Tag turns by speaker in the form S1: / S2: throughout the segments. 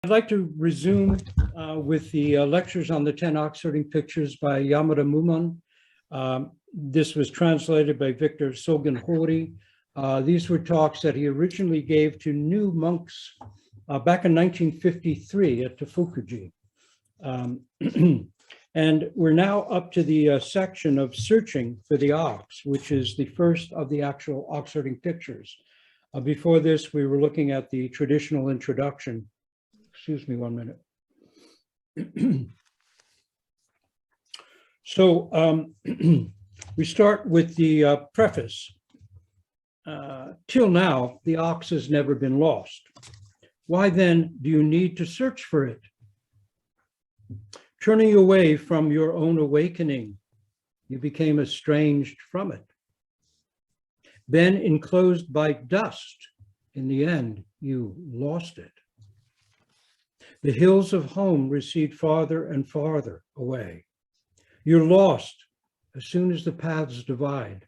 S1: I'd like to resume with the lectures on the 10 Oxherding pictures by Yamada Mumon. This was translated by Victor Sogen-Hori. These were talks that he originally gave to new monks back in 1953 at Tefukuji. And we're now up to the section of searching for the ox, which is the first of the actual Oxherding pictures. Before this, we were looking at the traditional introduction. Excuse me 1 minute. So we start with the preface. Till now, the ox has never been lost. Why then do you need to search for it? Turning away from your own awakening, you became estranged from it. Then enclosed by dust, in the end, you lost it. The hills of home recede farther and farther away. You're lost as soon as the paths divide.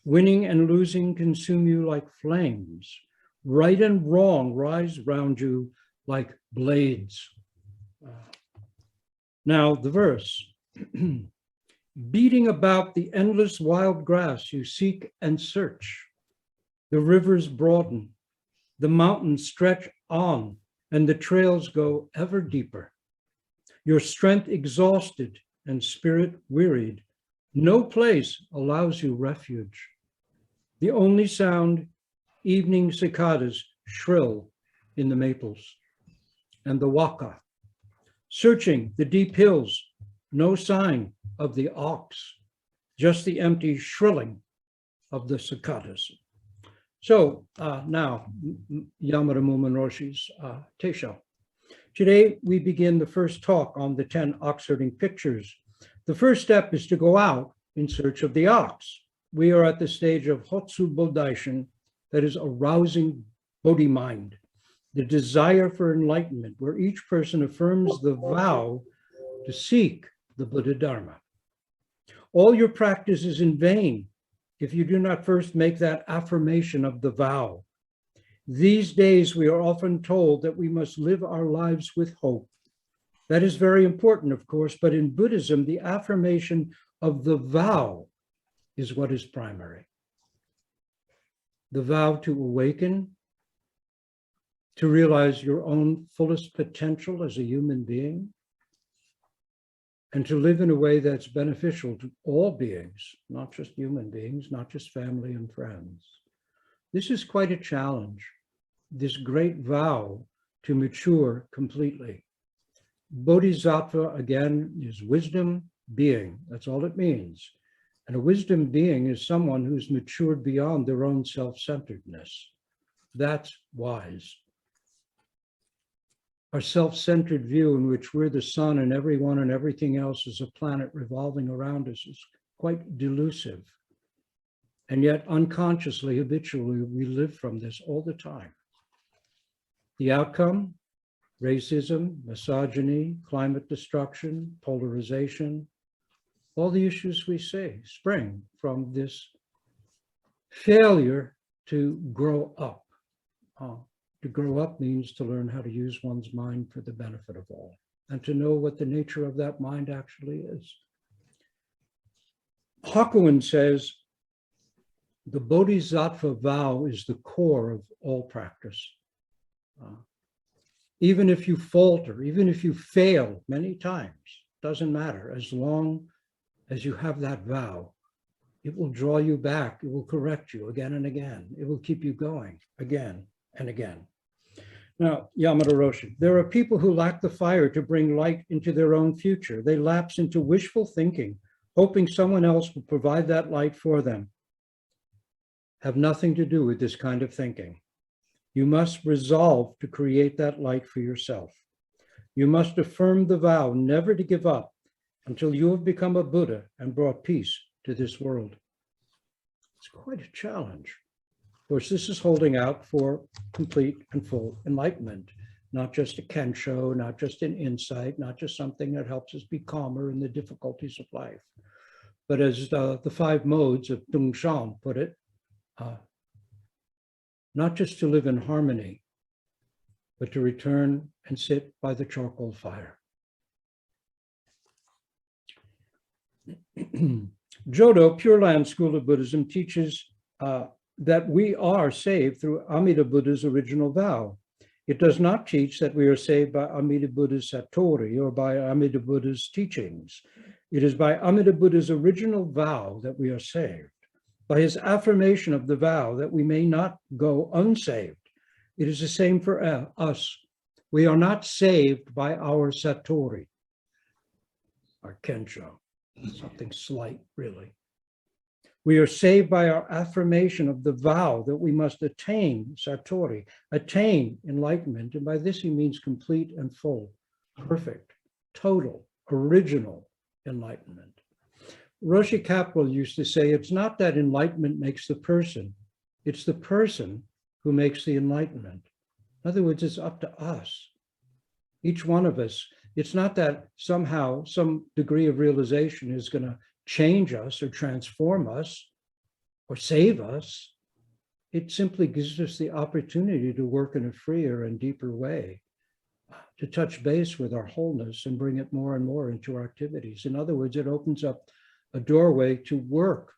S1: Winning and losing consume you like flames. Right and wrong rise round you like blades. Now the verse. Beating about the endless wild grass you seek and search. The rivers broaden, the mountains stretch on, and the trails go ever deeper. Your strength exhausted and spirit wearied, no place allows you refuge. The only sound, evening cicadas shrill in the maples, and the waka. Searching the deep hills, no sign of the ox, just the empty shrilling of the cicadas. So now, Yamada Mumon Roshi's Teisho. Today, we begin the first talk on the 10 Oxherding pictures. The first step is to go out in search of the ox. We are at the stage of Hotsu Bodaishin, that is arousing Bodhi mind, the desire for enlightenment, where each person affirms the vow to seek the Buddha Dharma. All your practice is in vain if you do not first make that affirmation of the vow. These days, we are often told that we must live our lives with hope. That is very important, of course, but in Buddhism, the affirmation of the vow is what is primary. The vow to awaken, to realize your own fullest potential as a human being, and to live in a way that's beneficial to all beings, not just human beings, not just family and friends. This is quite a challenge, this great vow to mature completely. Bodhisattva, again, is wisdom being. That's all it means. And a wisdom being is someone who's matured beyond their own self-centeredness. That's wise. Our self-centered view in which we're the sun and everyone and everything else is a planet revolving around us is quite delusive. And yet unconsciously, habitually, we live from this all the time. The outcome, racism, misogyny, climate destruction, polarization, all the issues we see spring from this failure to grow up. To grow up means to learn how to use one's mind for the benefit of all, and to know what the nature of that mind actually is. Hakuin says, the Bodhisattva vow is the core of all practice. Even if you falter, even if you fail many times, doesn't matter. As long as you have that vow, it will draw you back. It will correct you again and again. It will keep you going again and again. Now, Yamada Roshi, there are people who lack the fire to bring light into their own future. They lapse into wishful thinking, hoping someone else will provide that light for them. Have nothing to do with this kind of thinking. You must resolve to create that light for yourself. You must affirm the vow never to give up until you have become a Buddha and brought peace to this world. It's quite a challenge. Of course, this is holding out for complete and full enlightenment, not just a kensho, not just an insight, not just something that helps us be calmer in the difficulties of life. But as the 5 modes of Dung Shan put it, not just to live in harmony, but to return and sit by the charcoal fire. Jodo, Pure Land School of Buddhism, teaches that we are saved through Amida Buddha's original vow. It does not teach that we are saved by Amida Buddha's Satori or by Amida Buddha's teachings. It is by Amida Buddha's original vow that we are saved, by his affirmation of the vow that we may not go unsaved. It is the same for us. We are not saved by our Satori, our Kensho, something slight, really. We are saved by our affirmation of the vow that we must attain Satori, attain enlightenment. And by this he means complete and full, perfect, total, original enlightenment. Roshi Capwell used to say, it's not that enlightenment makes the person, it's the person who makes the enlightenment. In other words, it's up to us, each one of us. It's not that somehow some degree of realization is going to change us or transform us or save us. It simply gives us the opportunity to work in a freer and deeper way, to touch base with our wholeness and bring it more and more into our activities. In other words, it opens up a doorway to work.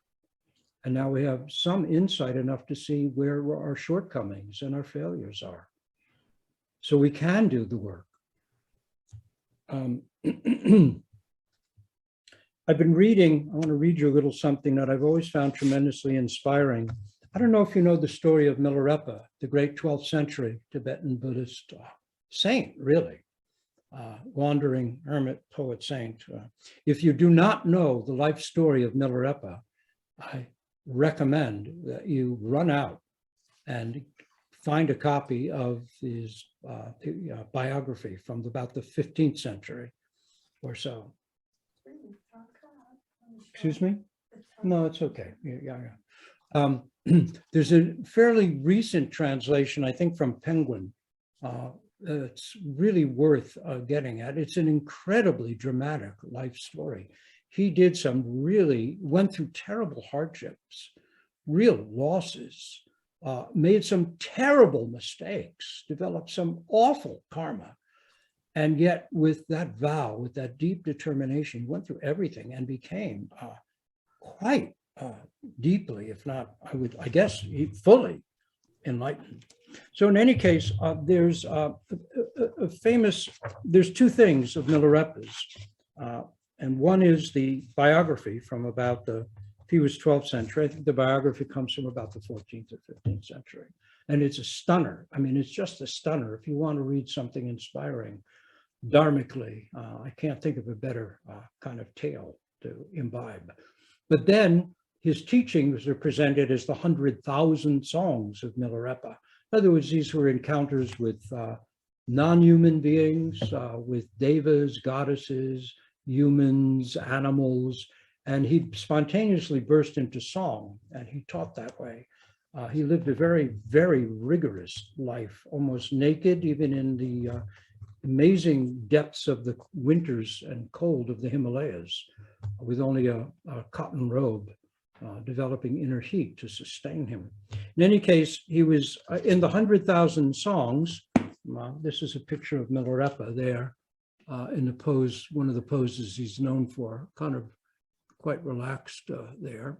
S1: And now we have some insight enough to see where our shortcomings and our failures are. So we can do the work. I've been reading, I want to read you a little something that I've always found tremendously inspiring. I don't know if you know the story of Milarepa, the great 12th century Tibetan Buddhist saint, really, wandering hermit, poet, saint. If you do not know the life story of Milarepa, I recommend that you run out and find a copy of his biography from about the 15th century or so. Excuse me? No, it's okay. There's a fairly recent translation, I think, from Penguin. It's really worth getting at. It's an incredibly dramatic life story. He did went through terrible hardships, real losses, made some terrible mistakes, developed some awful karma. And yet with that vow, with that deep determination, he went through everything and became quite deeply, if not, I guess, fully enlightened. So in any case, there's there's two things of Milarepa's. And one is the biography from about he was 12th century. I think the biography comes from about the 14th or 15th century. And it's a stunner. I mean, it's just a stunner. If you want to read something inspiring, dharmically, I can't think of a better kind of tale to imbibe. But then his teachings are presented as the 100,000 songs of Milarepa. In other words, these were encounters with non-human beings, with devas, goddesses, humans, animals, and he spontaneously burst into song, and he taught that way. He lived a very, very rigorous life, almost naked, even in the amazing depths of the winters and cold of the Himalayas, with only a cotton robe, developing inner heat to sustain him. In any case, he was in the 100,000 songs. This is a picture of Milarepa there in the pose, one of the poses he's known for, kind of quite relaxed there.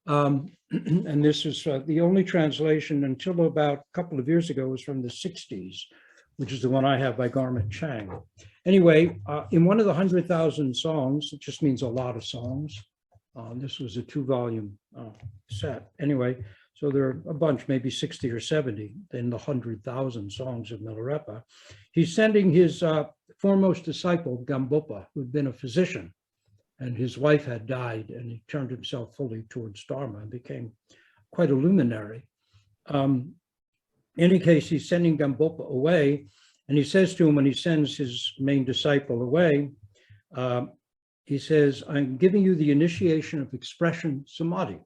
S1: And this is the only translation until about a couple of years ago was from the 60s, which is the one I have by Garment Chang. Anyway, in one of the 100,000 songs, it just means a lot of songs. This was a 2-volume set. Anyway, so there are a bunch, maybe 60 or 70 in the 100,000 songs of Milarepa. He's sending his foremost disciple, Gambopa, who'd been a physician, and his wife had died, and he turned himself fully towards Dharma and became quite a luminary. In any case, he's sending Gambopa away, and he says to him when he sends his main disciple away, he says, I'm giving you the initiation of expression samadhi,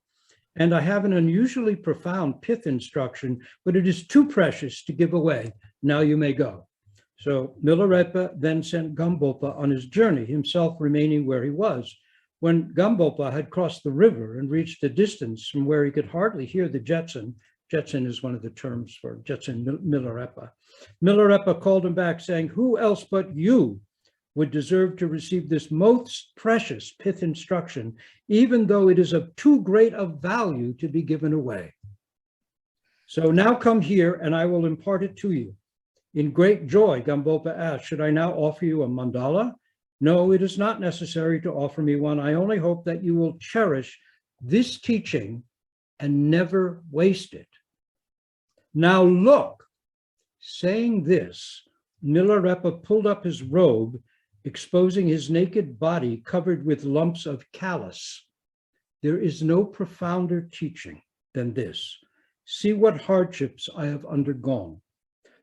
S1: and I have an unusually profound pith instruction, but it is too precious to give away. Now you may go. So Milarepa then sent Gambopa on his journey, himself remaining where he was. When Gambopa had crossed the river and reached a distance from where he could hardly hear the Jetson, Jetson is one of the terms for Jetson Milarepa. Milarepa called him back saying, who else but you would deserve to receive this most precious pith instruction, even though it is of too great a value to be given away. So now come here and I will impart it to you. In great joy, Gambopa asked, should I now offer you a mandala? No, it is not necessary to offer me one. I only hope that you will cherish this teaching and never waste it. Now look, saying this, Milarepa pulled up his robe, exposing his naked body covered with lumps of callus. There is no profounder teaching than this. See what hardships I have undergone.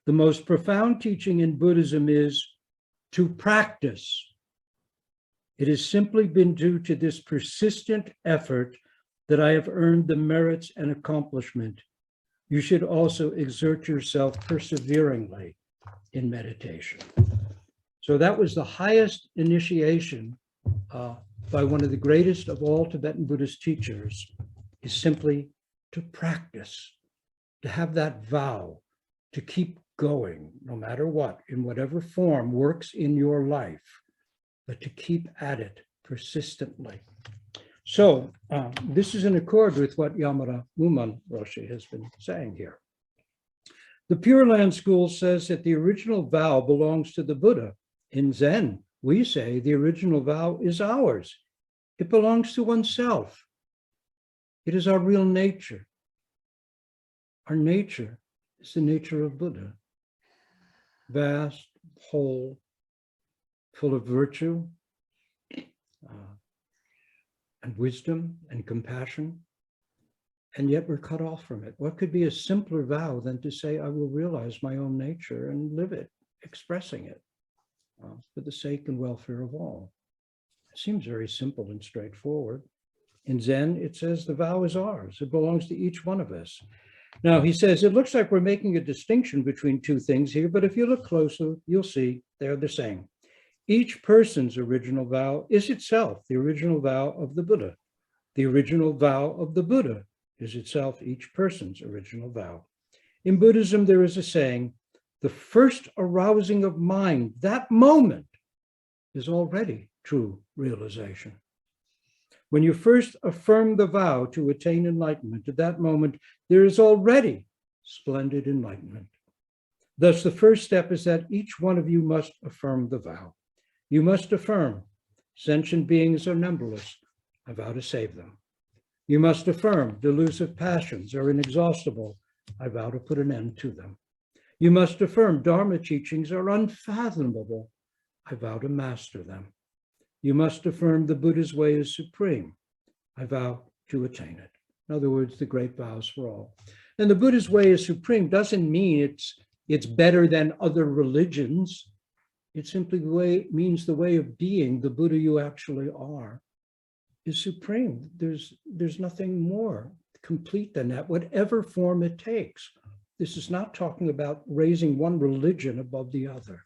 S1: The most profound teaching in Buddhism is to practice. It has simply been due to this persistent effort that I have earned the merits and accomplishment. You should also exert yourself perseveringly in meditation. So that was the highest initiation by one of the greatest of all Tibetan Buddhist teachers, is simply to practice, to have that vow, to keep going, no matter what, in whatever form works in your life, but to keep at it persistently. So this is in accord with what Yamada Uman Roshi has been saying here. The Pure Land School says that the original vow belongs to the Buddha. In Zen, we say the original vow is ours. It belongs to oneself. It is our real nature. Our nature is the nature of Buddha. Vast, whole, full of virtue, and wisdom and compassion, and yet we're cut off from it. What could be a simpler vow than to say, I will realize my own nature and live it, expressing it for the sake and welfare of all? It seems very simple and straightforward. In Zen, it says the vow is ours. It belongs to each one of us. Now, he says, it looks like we're making a distinction between two things here, but if you look closer, you'll see they're the same. Each person's original vow is itself the original vow of the Buddha. The original vow of the Buddha is itself each person's original vow. In Buddhism, there is a saying, the first arousing of mind, that moment, is already true realization. When you first affirm the vow to attain enlightenment, at that moment, there is already splendid enlightenment. Thus, the first step is that each one of you must affirm the vow. You must affirm, sentient beings are numberless. I vow to save them. You must affirm, delusive passions are inexhaustible. I vow to put an end to them. You must affirm, Dharma teachings are unfathomable. I vow to master them. You must affirm the Buddha's way is supreme. I vow to attain it. In other words, the great vows for all. And the Buddha's way is supreme doesn't mean it's better than other religions. It simply means the way of being, the Buddha you actually are, is supreme. There's nothing more complete than that, whatever form it takes. This is not talking about raising one religion above the other.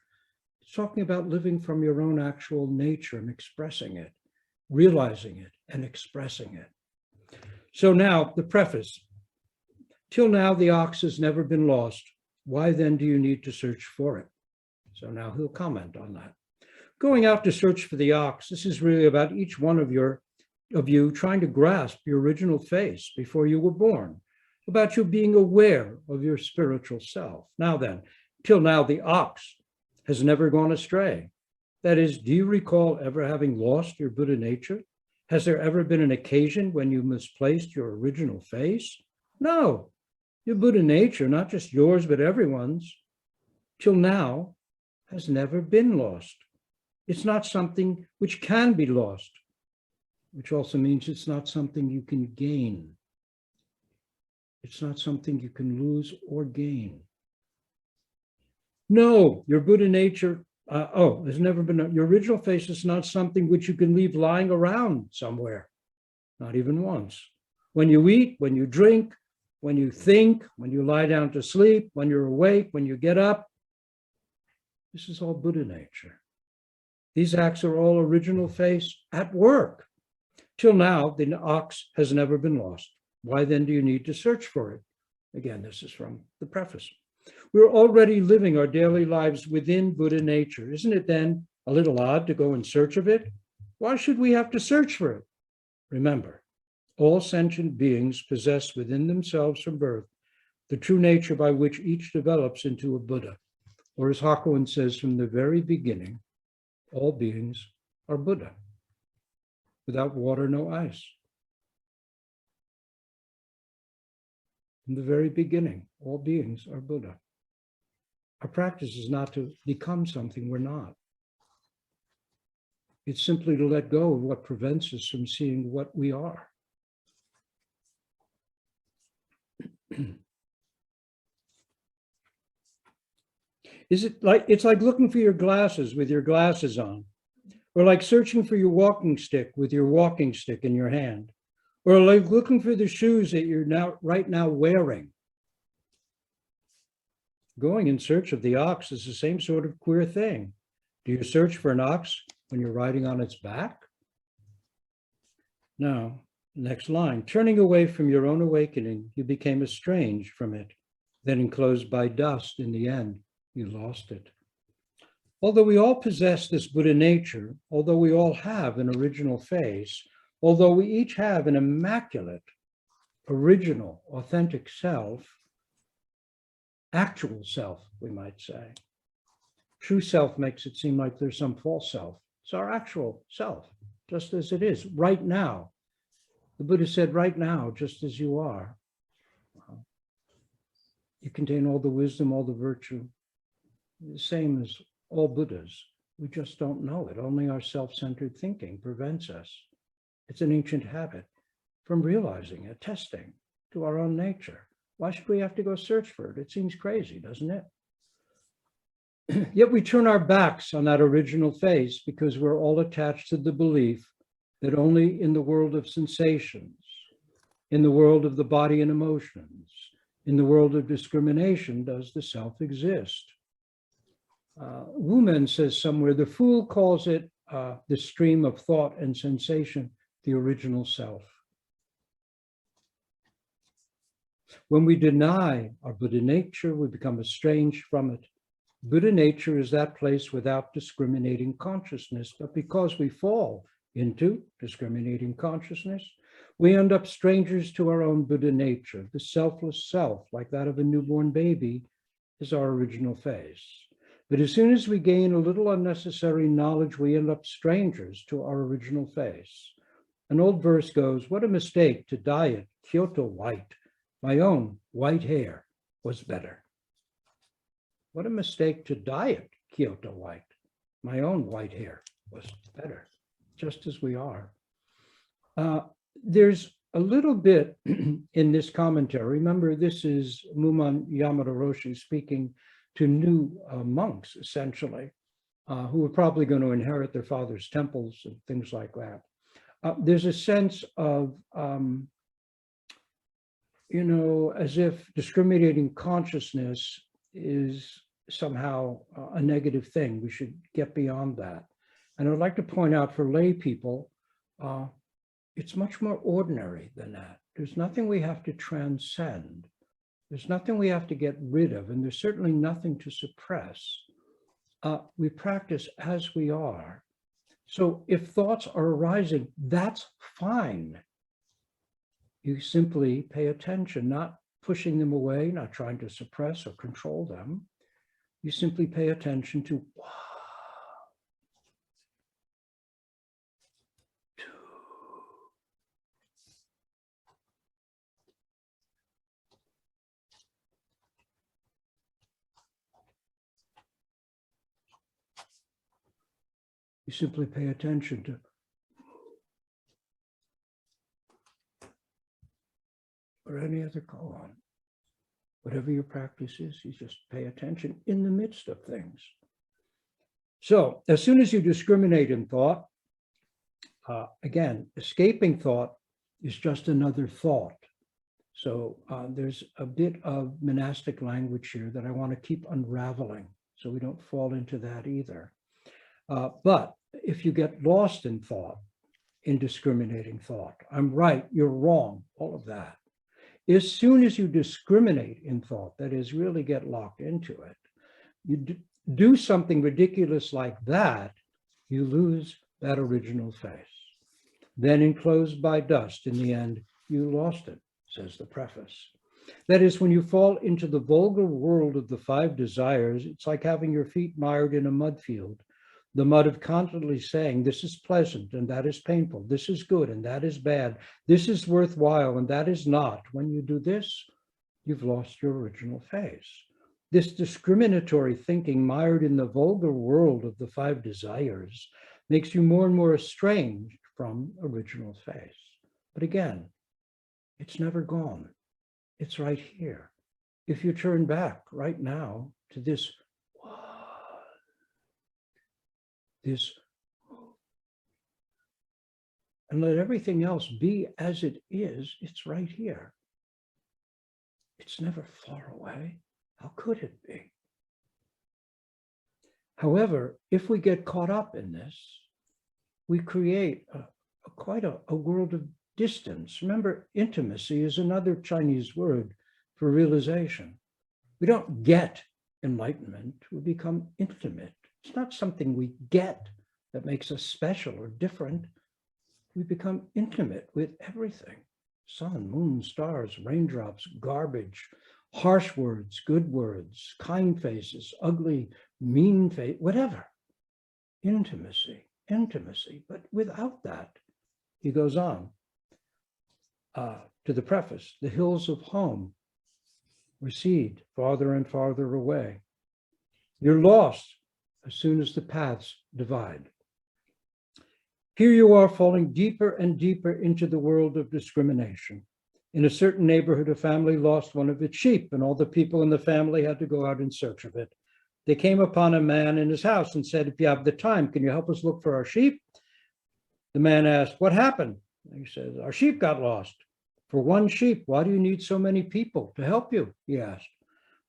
S1: It's talking about living from your own actual nature and expressing it, realizing it and expressing it. So now the preface. Till now, the ox has never been lost. Why then do you need to search for it? So now he'll comment on that. Going out to search for the ox, this is really about each one of you trying to grasp your original face before you were born, about you being aware of your spiritual self. Now then, till now the ox has never gone astray. That is, do you recall ever having lost your Buddha nature? Has there ever been an occasion when you misplaced your original face? No, your Buddha nature, not just yours, but everyone's, till now, has never been lost. It's not something which can be lost, which also means it's not something you can gain. It's not something you can lose or gain. No, your Buddha nature, there's never been, your original face is not something which you can leave lying around somewhere, not even once. When you eat, when you drink, when you think, when you lie down to sleep, when you're awake, when you get up, this is all Buddha nature. These acts are all original face at work. Till now, the ox has never been lost. Why then do you need to search for it? Again, this is from the preface. We're already living our daily lives within Buddha nature. Isn't it then a little odd to go in search of it? Why should we have to search for it? Remember, all sentient beings possess within themselves from birth the true nature by which each develops into a Buddha. Or as Hakuin says, from the very beginning, all beings are Buddha. Without water, no ice. From the very beginning, all beings are Buddha. Our practice is not to become something we're not. It's simply to let go of what prevents us from seeing what we are. It's like looking for your glasses with your glasses on, or like searching for your walking stick with your walking stick in your hand, or like looking for the shoes that you're right now wearing. Going in search of the ox is the same sort of queer thing. Do you search for an ox when you're riding on its back? Now, next line, turning away from your own awakening, you became estranged from it, then enclosed by dust. In the end, you lost it. Although we all possess this Buddha nature, although we all have an original face, although we each have an immaculate, original, authentic self, actual self, we might say. True self makes it seem like there's some false self. It's our actual self, just as it is right now. The Buddha said, right now, just as you are. You contain all the wisdom, all the virtue, the same as all Buddhas. We just don't know it. Only our self-centered thinking prevents us. It's an ancient habit from realizing it, testing to our own nature. Why should we have to go search for it? It seems crazy, doesn't it? Yet we turn our backs on that original face because we're all attached to the belief that only in the world of sensations, in the world of the body and emotions, in the world of discrimination does the self exist. Wu Men says somewhere, the fool calls it the stream of thought and sensation, the original self. When we deny our Buddha nature, we become estranged from it. Buddha nature is that place without discriminating consciousness, but because we fall into discriminating consciousness, we end up strangers to our own Buddha nature. The selfless self, like that of a newborn baby, is our original face. But as soon as we gain a little unnecessary knowledge, we end up strangers to our original face. An old verse goes, what a mistake to dye it Kyoto white. My own white hair was better. What a mistake to dye it Kyoto white. My own white hair was better, just as we are. There's a little bit in this commentary. Remember, this is Muman Yamada Roshi speaking to new monks, essentially, who are probably going to inherit their father's temples and things like that. There's a sense of, as if discriminating consciousness is somehow a negative thing. We should get beyond that. And I'd like to point out for lay people, it's much more ordinary than that. There's nothing we have to transcend. There's nothing we have to get rid of, and there's certainly nothing to suppress. We practice as we are. So if thoughts are arising, that's fine. You simply pay attention, not pushing them away, not trying to suppress or control them. You simply pay attention to, wow. You simply pay attention to, or any other koan. Whatever your practice is, you just pay attention in the midst of things. So as soon as you discriminate in thought, again, escaping thought is just another thought. So there's a bit of monastic language here that I want to keep unraveling so we don't fall into that either. But if you get lost in thought, in discriminating thought, I'm right, you're wrong, all of that. As soon as you discriminate in thought, that is, really get locked into it, you do something ridiculous like that, you lose that original face. Then enclosed by dust, in the end, you lost it, says the preface. That is, when you fall into the vulgar world of the five desires, it's like having your feet mired in a mud field, the mud of constantly saying, this is pleasant and that is painful, this is good and that is bad, this is worthwhile and that is not. When you do this, you've lost your original face. This discriminatory thinking mired in the vulgar world of the five desires makes you more and more estranged from original face. But again, it's never gone. It's right here. If you turn back right now to this, and let everything else be as it is, it's right here. It's never far away. How could it be? However, if we get caught up in this, we create quite a world of distance. Remember, intimacy is another Chinese word for realization. We don't get enlightenment, we become intimate. It's not something we get that makes us special or different. We become intimate with everything. Sun, moon, stars, raindrops, garbage, harsh words, good words, kind faces, ugly, mean face, whatever. Intimacy, intimacy. But without that, he goes on to the preface, the hills of home recede farther and farther away. You're lost as soon as the paths divide. Here you are falling deeper and deeper into the world of discrimination. In a certain neighborhood, a family lost one of its sheep, and all the people in the family had to go out in search of it. They came upon a man in his house and said, if you have the time, can you help us look for our sheep? The man asked, what happened? He says, our sheep got lost. For one sheep, why do you need so many people to help you? He asked.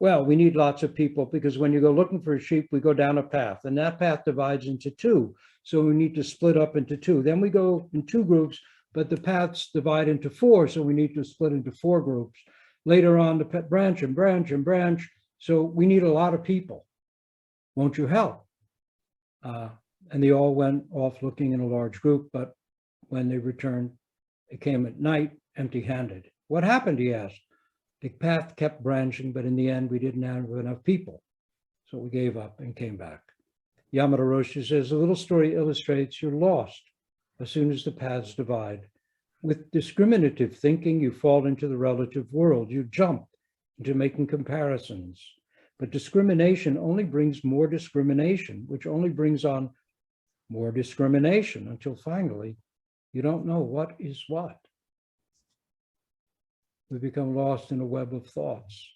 S1: Well, we need lots of people because when you go looking for a sheep, we go down a path, and that path divides into two. So we need to split up into two. Then we go in two groups, but the paths divide into four, so we need to split into four groups. Later on, the branch and branch and branch. So we need a lot of people. Won't you help? And they all went off looking in a large group, but when they returned, they came at night empty-handed. What happened, he asked. The path kept branching, but in the end, we didn't have enough people. So we gave up and came back. Yamada Roshi says, the little story illustrates you're lost as soon as the paths divide. With discriminative thinking, you fall into the relative world. You jump into making comparisons. But discrimination only brings more discrimination, which only brings on more discrimination until finally, you don't know what is what. We become lost in a web of thoughts.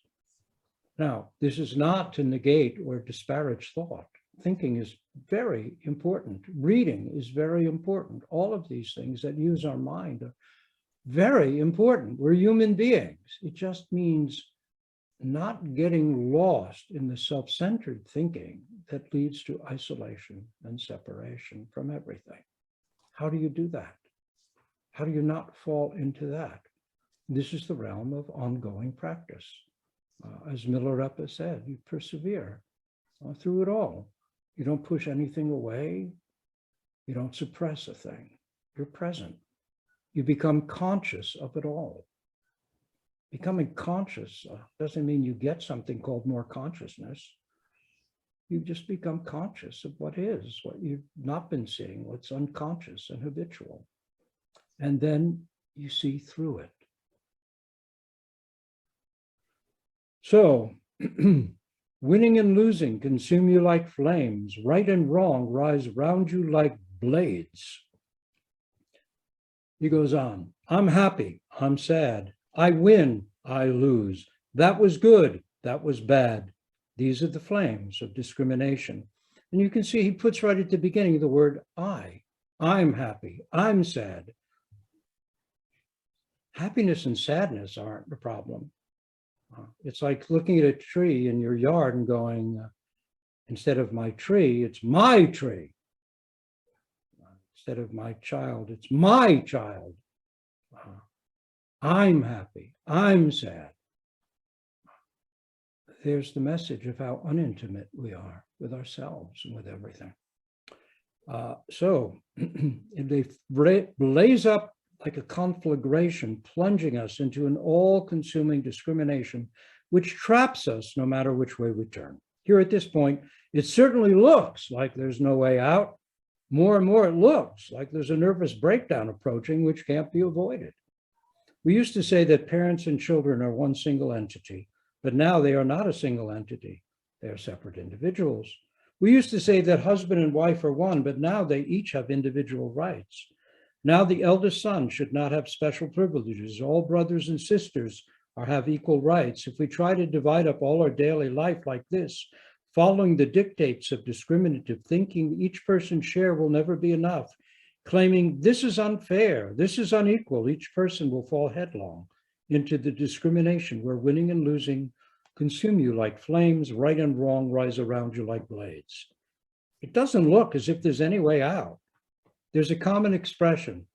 S1: Now, this is not to negate or disparage thought. Thinking is very important. Reading is very important. All of these things that use our mind are very important. We're human beings. It just means not getting lost in the self-centered thinking that leads to isolation and separation from everything. How do you do that? How do you not fall into that? This is the realm of ongoing practice. As Milarepa said, you persevere through it all. You don't push anything away. You don't suppress a thing. You're present. You become conscious of it all. Becoming conscious doesn't mean you get something called more consciousness. You just become conscious of what is, what you've not been seeing, what's unconscious and habitual. And then you see through it. So, winning and losing consume you like flames. Right and wrong rise round you like blades. He goes on, I'm happy, I'm sad. I win, I lose. That was good, that was bad. These are the flames of discrimination. And you can see he puts right at the beginning the word I. I'm happy, I'm sad. Happiness and sadness aren't the problem. It's like looking at a tree in your yard and going, instead of my tree, it's my tree. Instead of my child, it's my child. I'm happy, I'm sad. There's the message of how unintimate we are with ourselves and with everything. So they blaze up like a conflagration, plunging us into an all-consuming discrimination, which traps us no matter which way we turn. Here at this point, it certainly looks like there's no way out. More and more, it looks like there's a nervous breakdown approaching, which can't be avoided. We used to say that parents and children are one single entity, but now they are not a single entity. They are separate individuals. We used to say that husband and wife are one, but now they each have individual rights. Now the eldest son should not have special privileges. All brothers and sisters have equal rights. If we try to divide up all our daily life like this, following the dictates of discriminative thinking, each person's share will never be enough. Claiming this is unfair, this is unequal, each person will fall headlong into the discrimination where winning and losing consume you like flames, right and wrong rise around you like blades. It doesn't look as if there's any way out. There's a common expression: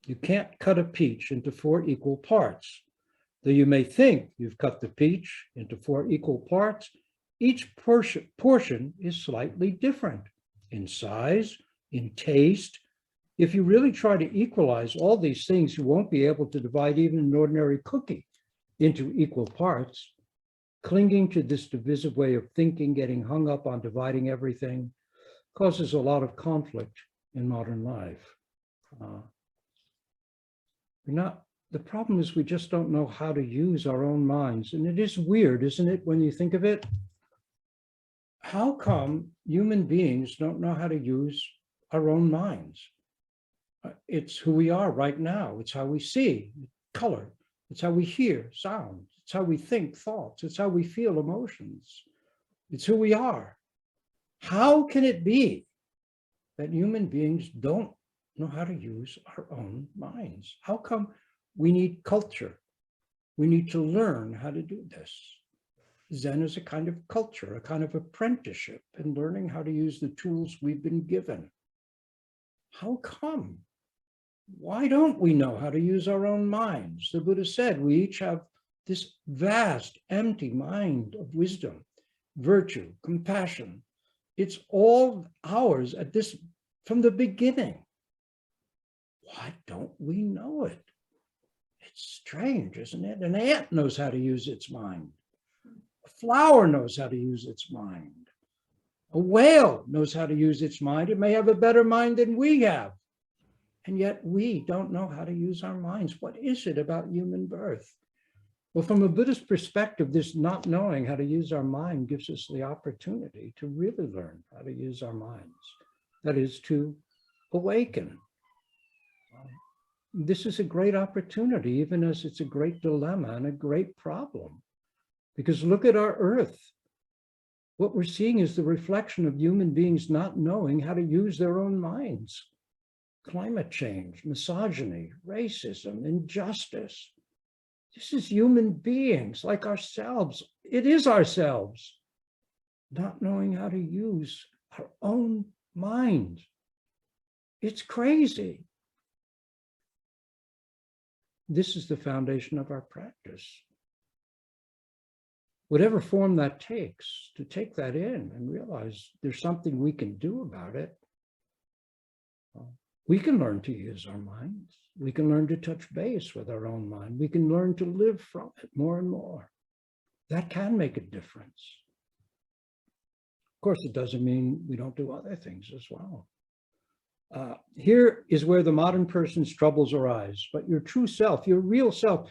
S1: you can't cut a peach into 4 equal parts. Though you may think you've cut the peach into 4 equal parts, each portion is slightly different in size, in taste. If you really try to equalize all these things, you won't be able to divide even an ordinary cookie into equal parts. Clinging to this divisive way of thinking, getting hung up on dividing everything, causes a lot of conflict in modern life. The problem is we just don't know how to use our own minds. And it is weird, isn't it, when you think of it? How come human beings don't know how to use our own minds? It's who we are right now. It's how we see color. It's how we hear sound. It's how we think thoughts. It's how we feel emotions. It's who we are. How can it be that human beings don't know how to use our own minds? How come we need culture? We need to learn how to do this. Zen is a kind of culture, a kind of apprenticeship in learning how to use the tools we've been given. How come? Why don't we know how to use our own minds? The Buddha said we each have this vast, empty mind of wisdom, virtue, compassion. It's all ours from the beginning. Why don't we know it? It's strange, isn't it? An ant knows how to use its mind. A flower knows how to use its mind. A whale knows how to use its mind. It may have a better mind than we have. And yet we don't know how to use our minds. What is it about human birth? Well, from a Buddhist perspective, this not knowing how to use our mind gives us the opportunity to really learn how to use our minds. That is, to awaken. This is a great opportunity, even as it's a great dilemma and a great problem. Because look at our earth. What we're seeing is the reflection of human beings not knowing how to use their own minds. Climate change, misogyny, racism, injustice. This is human beings like ourselves. It is ourselves not knowing how to use our own mind. It's crazy. This is the foundation of our practice. Whatever form that takes, to take that in and realize there's something we can do about it. We can learn to use our minds. We can learn to touch base with our own mind. We can learn to live from it more and more. That can make a difference. Of course, it doesn't mean we don't do other things as well. Here is where the modern person's troubles arise. But your true self, your real self,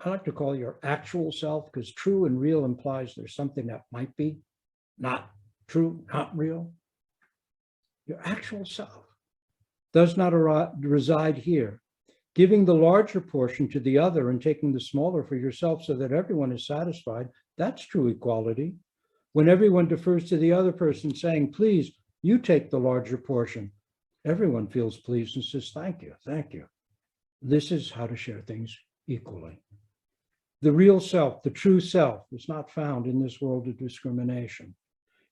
S1: I like to call your actual self, because true and real implies there's something that might be not true, not real. Your actual self does not reside here. Giving the larger portion to the other and taking the smaller for yourself so that everyone is satisfied, that's true equality. When everyone defers to the other person saying, please, you take the larger portion, everyone feels pleased and says, thank you, thank you. This is how to share things equally. The real self, the true self, is not found in this world of discrimination.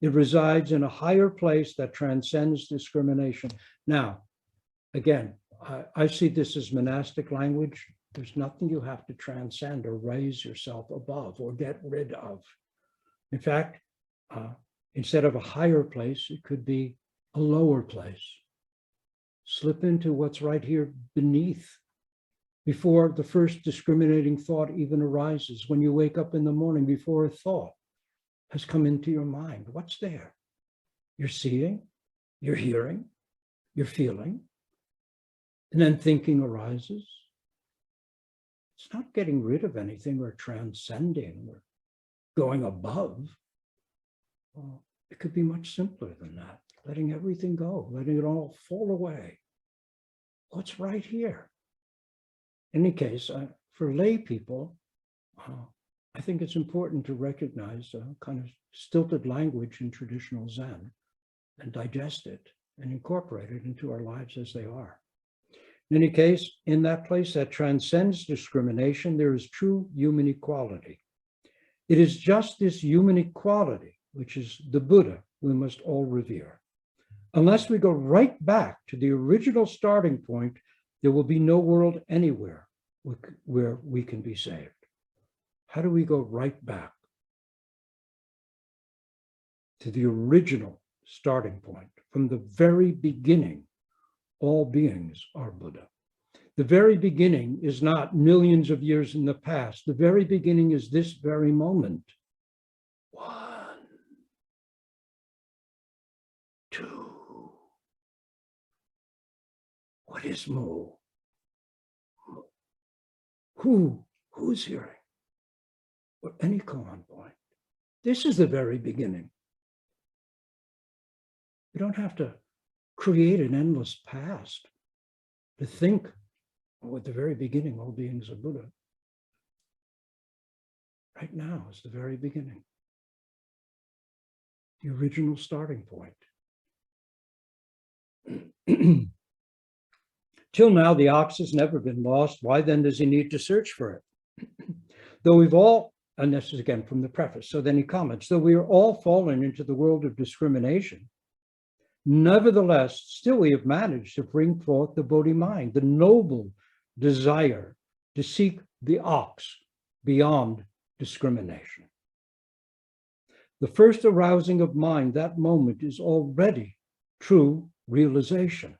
S1: It resides in a higher place that transcends discrimination. Now, again, I see this as monastic language. There's nothing you have to transcend or raise yourself above or get rid of. In fact, instead of a higher place, it could be a lower place. Slip into what's right here beneath, before the first discriminating thought even arises. When you wake up in the morning, before a thought has come into your mind, what's there? You're seeing, you're hearing, you're feeling, and then thinking arises. It's not getting rid of anything or transcending or going above. Well, it could be much simpler than that. Letting everything go, letting it all fall away. What's right here? In any case, for lay people, I think it's important to recognize kind of stilted language in traditional Zen and digest it and incorporate it into our lives as they are. In any case, in that place that transcends discrimination, there is true human equality. It is just this human equality, which is the Buddha, we must all revere. Unless we go right back to the original starting point, there will be no world anywhere where we can be saved. How do we go right back to the original starting point? From the very beginning, all beings are Buddha. The very beginning is not millions of years in the past. The very beginning is this very moment. 1, 2. What is Mu? Who's hearing? Or any koan point. This is the very beginning. You don't have to create an endless past to think, oh, at the very beginning, all beings are Buddha. Right now is the very beginning. The original starting point. Till now, the ox has never been lost. Why then does he need to search for it? Though we've all, and this is again from the preface, so then he comments, though we are all fallen into the world of discrimination, nevertheless, still we have managed to bring forth the Bodhi mind, the noble desire to seek the ox beyond discrimination. The first arousing of mind, that moment, is already true realization.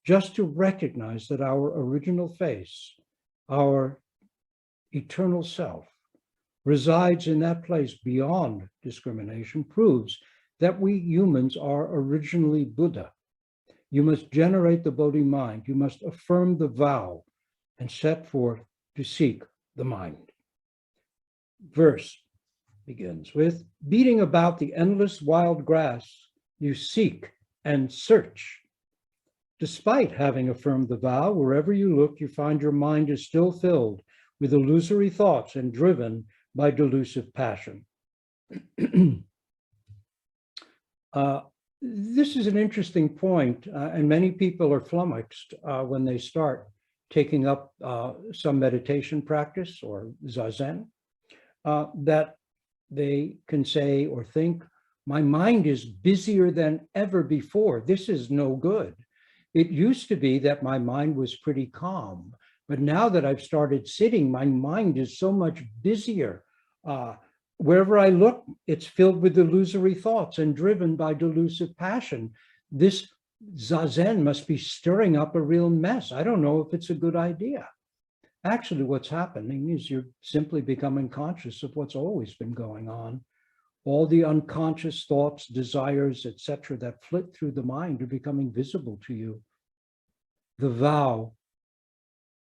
S1: Just to recognize that our original face, our eternal self, resides in that place beyond discrimination proves that we humans are originally Buddha. You must generate the Bodhi mind. You must affirm the vow and set forth to seek the mind. Verse begins with, beating about the endless wild grass, you seek and search. Despite having affirmed the vow, wherever you look, you find your mind is still filled with illusory thoughts and driven by delusive passion. This is an interesting point, and many people are flummoxed when they start taking up some meditation practice or zazen, that they can say or think, my mind is busier than ever before. This is no good. It used to be that my mind was pretty calm, but now that I've started sitting, my mind is so much busier. Wherever I look, it's filled with illusory thoughts and driven by delusive passion. This zazen must be stirring up a real mess. I don't know if it's a good idea. Actually, what's happening is you're simply becoming conscious of what's always been going on. All the unconscious thoughts, desires, etc., that flit through the mind are becoming visible to you. The vow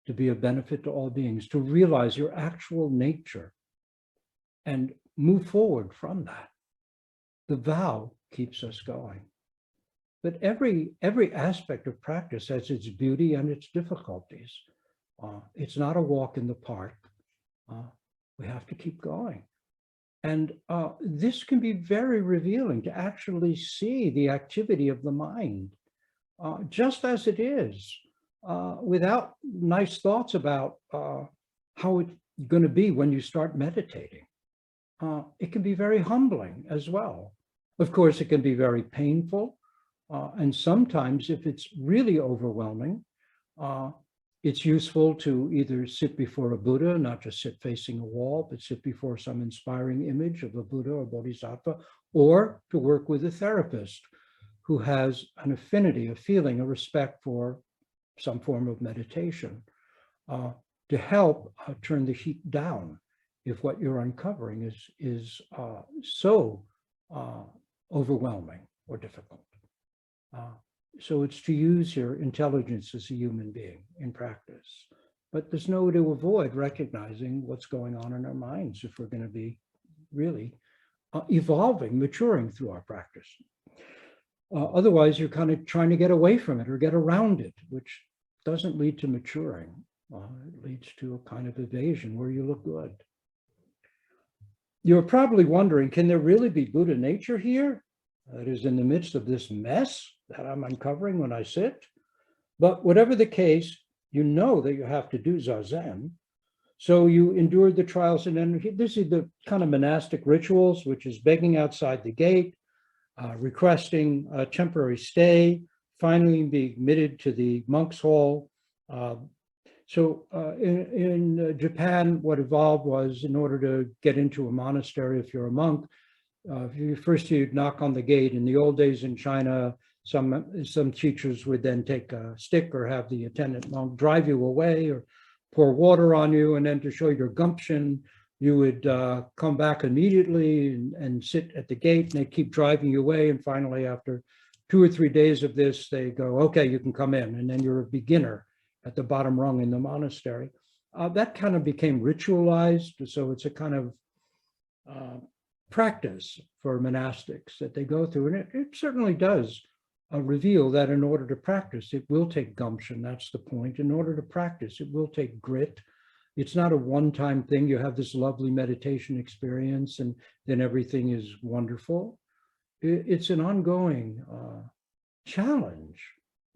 S1: to be a benefit to all beings, to realize your actual nature and move forward from that. The vow keeps us going. But every aspect of practice has its beauty and its difficulties. It's not a walk in the park. We have to keep going. And this can be very revealing to actually see the activity of the mind just as it is, without nice thoughts about how it's going to be when you start meditating. It can be very humbling as well. Of course, it can be very painful. And sometimes if it's really overwhelming, It's useful to either sit before a Buddha, not just sit facing a wall, but sit before some inspiring image of a Buddha or Bodhisattva, or to work with a therapist who has an affinity, a feeling, a respect for some form of meditation, to help turn the heat down if what you're uncovering is so overwhelming or difficult. So it's to use your intelligence as a human being in practice. But there's no way to avoid recognizing what's going on in our minds if we're going to be really evolving, maturing through our practice. Otherwise, you're kind of trying to get away from it or get around it, which doesn't lead to maturing. It leads to a kind of evasion where you look good. You're probably wondering, can there really be Buddha nature here? That is in the midst of this mess that I'm uncovering when I sit. But whatever the case, you know that you have to do Zazen. So you endured the trials and energy. This is the kind of monastic rituals, which is begging outside the gate, requesting a temporary stay, finally being admitted to the monks' hall. In Japan, what evolved was, in order to get into a monastery, if you're a monk, first you'd knock on the gate. In the old days in China, some teachers would then take a stick or have the attendant monk drive you away or pour water on you, and then to show your gumption, you would come back immediately and sit at the gate, and they keep driving you away. And finally, after 2 or 3 days of this, they go, okay, you can come in. And then you're a beginner at the bottom rung in the monastery. That kind of became ritualized. So it's a kind of practice for monastics that they go through. And it certainly does reveal that in order to practice, it will take gumption. That's the point. In order to practice, it will take grit. It's not a one-time thing. You have this lovely meditation experience and then everything is wonderful. It's an ongoing challenge.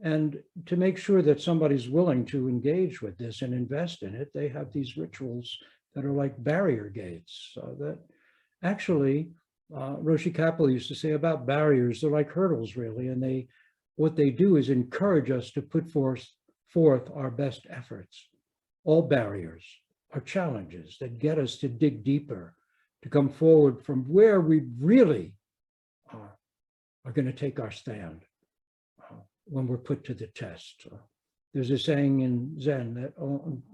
S1: And to make sure that somebody's willing to engage with this and invest in it, they have these rituals that are like barrier gates. That actually, Roshi Kapil used to say about barriers, they're like hurdles, really. And what they do is encourage us to put forth our best efforts. All barriers are challenges that get us to dig deeper, to come forward from where we really are going to take our stand when we're put to the test. There's a saying in Zen that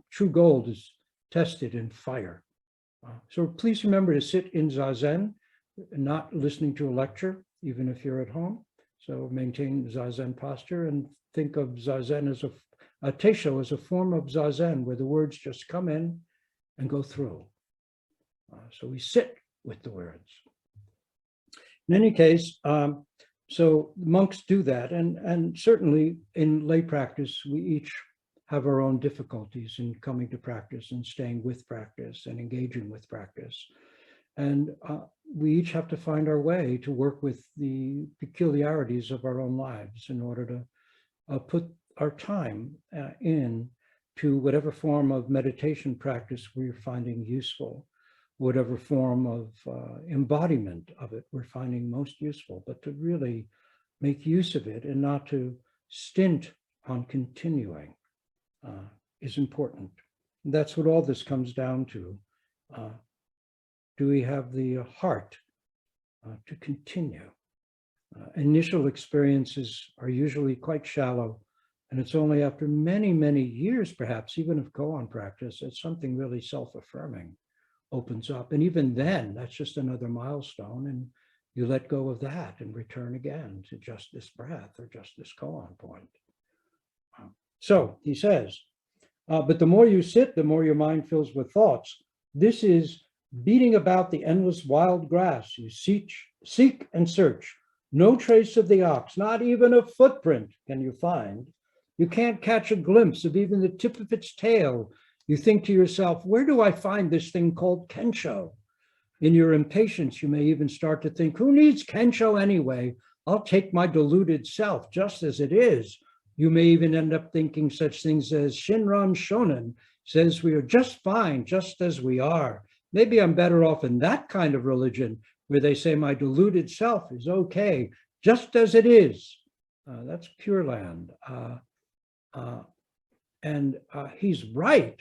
S1: true gold is tested in fire. So please remember to sit in Zazen, not listening to a lecture, even if you're at home. So maintain Zazen posture and think of Zazen as a Teisho as a form of Zazen where the words just come in and go through. So we sit with the words. In any case, so monks do that, and certainly in lay practice, we each have our own difficulties in coming to practice and staying with practice and engaging with practice. And we each have to find our way to work with the peculiarities of our own lives in order to put our time in to whatever form of meditation practice we're finding useful, whatever form of embodiment of it we're finding most useful, but to really make use of it and not to stint on continuing is important. And that's what all this comes down to. Do we have the heart to continue? Initial experiences are usually quite shallow, and it's only after many, many years, perhaps, even of koan practice, that something really self-affirming opens up. And even then, that's just another milestone, and you let go of that and return again to just this breath or just this koan point. So he says, but the more you sit, the more your mind fills with thoughts. This is beating about the endless wild grass. You seek and search. No trace of the ox, not even a footprint can you find. You can't catch a glimpse of even the tip of its tail. You think to yourself, where do I find this thing called Kensho? In your impatience, you may even start to think, who needs Kensho anyway? I'll take my deluded self just as it is. You may even end up thinking such things as Shinran Shonen says we are just fine, just as we are. Maybe I'm better off in that kind of religion where they say my deluded self is okay, just as it is. That's Pure Land. And he's right,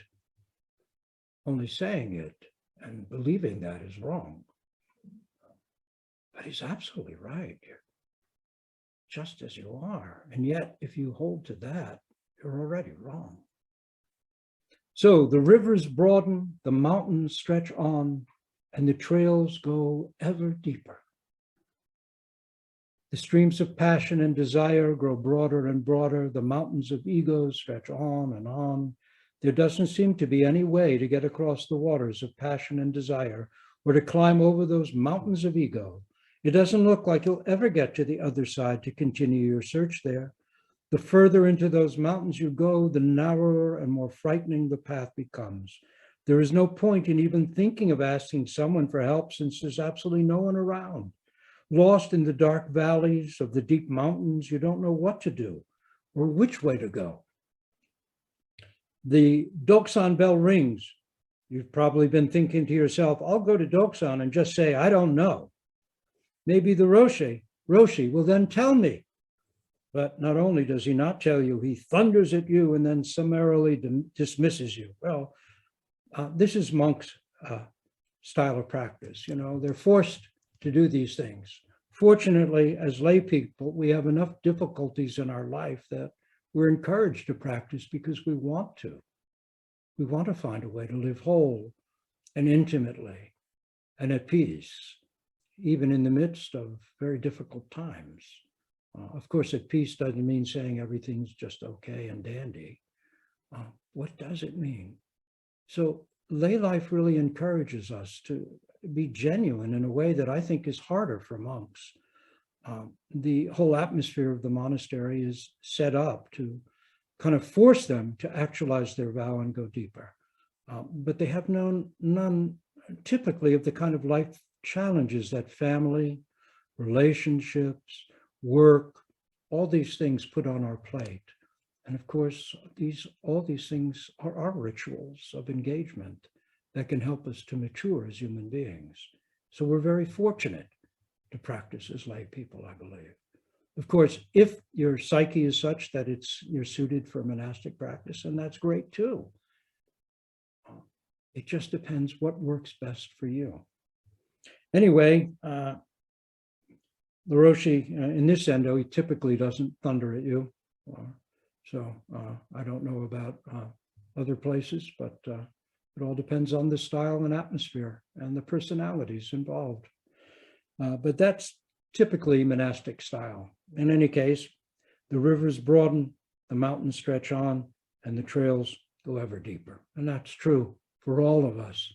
S1: only saying it and believing that is wrong. But he's absolutely right. You're just as you are. And yet, if you hold to that, you're already wrong. So the rivers broaden, the mountains stretch on, and the trails go ever deeper. The streams of passion and desire grow broader and broader. The mountains of ego stretch on and on. There doesn't seem to be any way to get across the waters of passion and desire or to climb over those mountains of ego. It doesn't look like you'll ever get to the other side to continue your search there. The further into those mountains you go, the narrower and more frightening the path becomes. There is no point in even thinking of asking someone for help since there's absolutely no one around. Lost in the dark valleys of the deep mountains, you don't know what to do or which way to go. The Doksan bell rings. You've probably been thinking to yourself, I'll go to Doksan and just say, I don't know. Maybe the Roshi will then tell me. But not only does he not tell you, he thunders at you and then summarily dismisses you. Well, this is monks' style of practice. You know, they're forced to do these things. Fortunately, as lay people, we have enough difficulties in our life that we're encouraged to practice because we want to. We want to find a way to live whole and intimately and at peace, even in the midst of very difficult times. Of course, at peace doesn't mean saying everything's just okay and dandy. What does it mean? So lay life really encourages us to be genuine in a way that I think is harder for monks. The whole atmosphere of the monastery is set up to kind of force them to actualize their vow and go deeper. But they have none typically of the kind of life challenges that family, relationships, work, all these things put on our plate. And of course, all these things are our rituals of engagement that can help us to mature as human beings. So we're very fortunate to practice as lay people, I believe. Of course, if your psyche is such that you're suited for monastic practice, and that's great too. It just depends what works best for you. Anyway, the Roshi, in this Zendo, he typically doesn't thunder at you. So I don't know about other places, but it all depends on the style and atmosphere and the personalities involved. But that's typically monastic style. In any case, the rivers broaden, the mountains stretch on, and the trails go ever deeper. And that's true for all of us,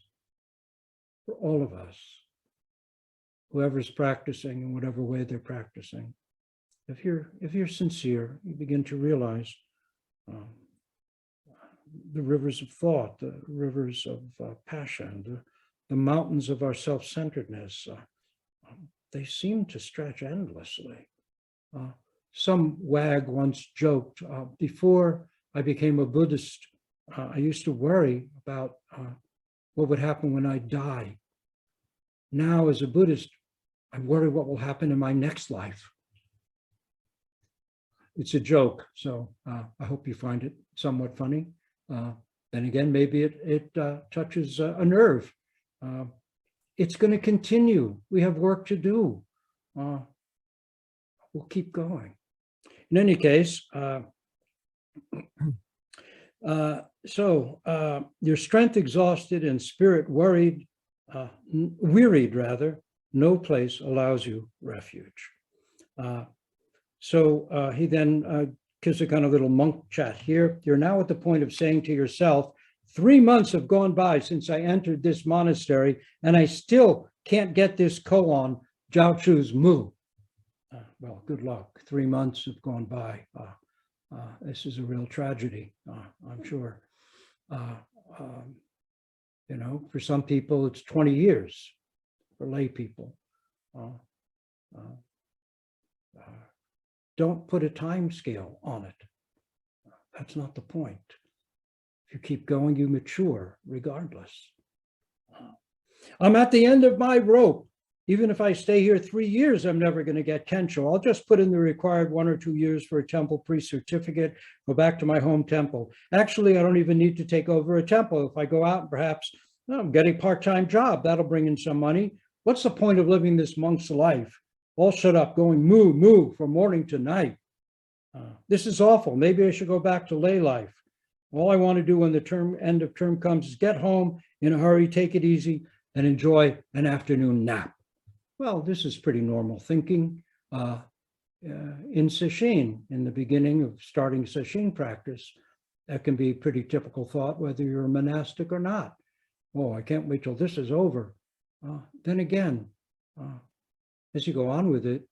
S1: whoever's practicing in whatever way they're practicing. If you're sincere, you begin to realize the rivers of thought, the rivers of passion, the mountains of our self-centeredness, they seem to stretch endlessly. Some wag once joked, before I became a Buddhist, I used to worry about what would happen when I die. Now, as a Buddhist, I worry what will happen in my next life. It's a joke, so I hope you find it somewhat funny. Then again, maybe it touches a nerve. It's going to continue. We have work to do. We'll keep going. In any case, your strength exhausted and spirit wearied rather, no place allows you refuge. He then gives a kind of little monk chat here. You're now at the point of saying to yourself, 3 months have gone by since I entered this monastery, and I still can't get this koan, Jiao Chu's mu. Well, good luck. 3 months have gone by. This is a real tragedy, I'm sure. For some people, it's 20 years for lay people. Don't put a time scale on it. That's not the point. If you keep going, you mature regardless. I'm at the end of my rope. Even if I stay here 3 years, I'm never going to get Kensho. I'll just put in the required 1 or 2 years for a temple priest certificate, go back to my home temple. Actually, I don't even need to take over a temple. If I go out and perhaps I'm getting a part-time job, that'll bring in some money. What's the point of living this monk's life? All shut up, going moo, moo from morning to night. This is awful. Maybe I should go back to lay life. All I want to do when the end of term comes is get home in a hurry, take it easy, and enjoy an afternoon nap. Well, this is pretty normal thinking in sesshin, in the beginning of starting sesshin practice. That can be pretty typical thought, whether you're a monastic or not. Oh, I can't wait till this is over. Then again, as you go on with it,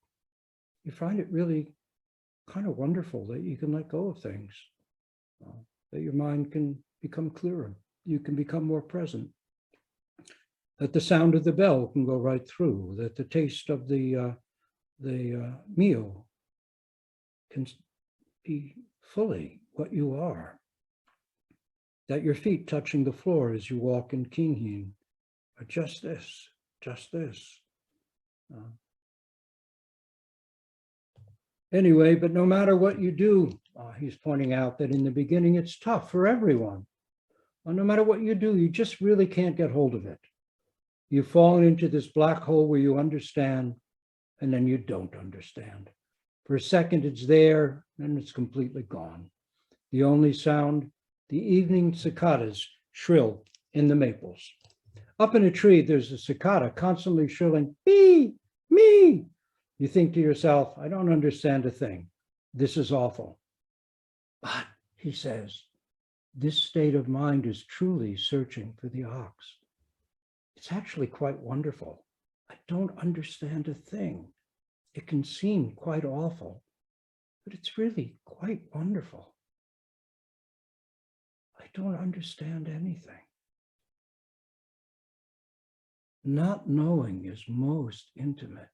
S1: you find it really kind of wonderful that you can let go of things, that your mind can become clearer. You can become more present. That the sound of the bell can go right through, that the taste of the meal can be fully what you are, that your feet touching the floor as you walk in kinhin are just this, just this. Anyway, but no matter what you do, he's pointing out that in the beginning it's tough for everyone. No matter what you do, you just really can't get hold of it. You've fallen into this black hole where you understand, and then you don't understand. For a second, it's there, and it's completely gone. The only sound, the evening cicadas shrill in the maples. Up in a tree, there's a cicada constantly shrilling, me, me. You think to yourself, I don't understand a thing. This is awful. But, he says, this state of mind is truly searching for the ox. It's actually quite wonderful. I don't understand a thing. It can seem quite awful, but it's really quite wonderful. I don't understand anything. Not knowing is most intimate.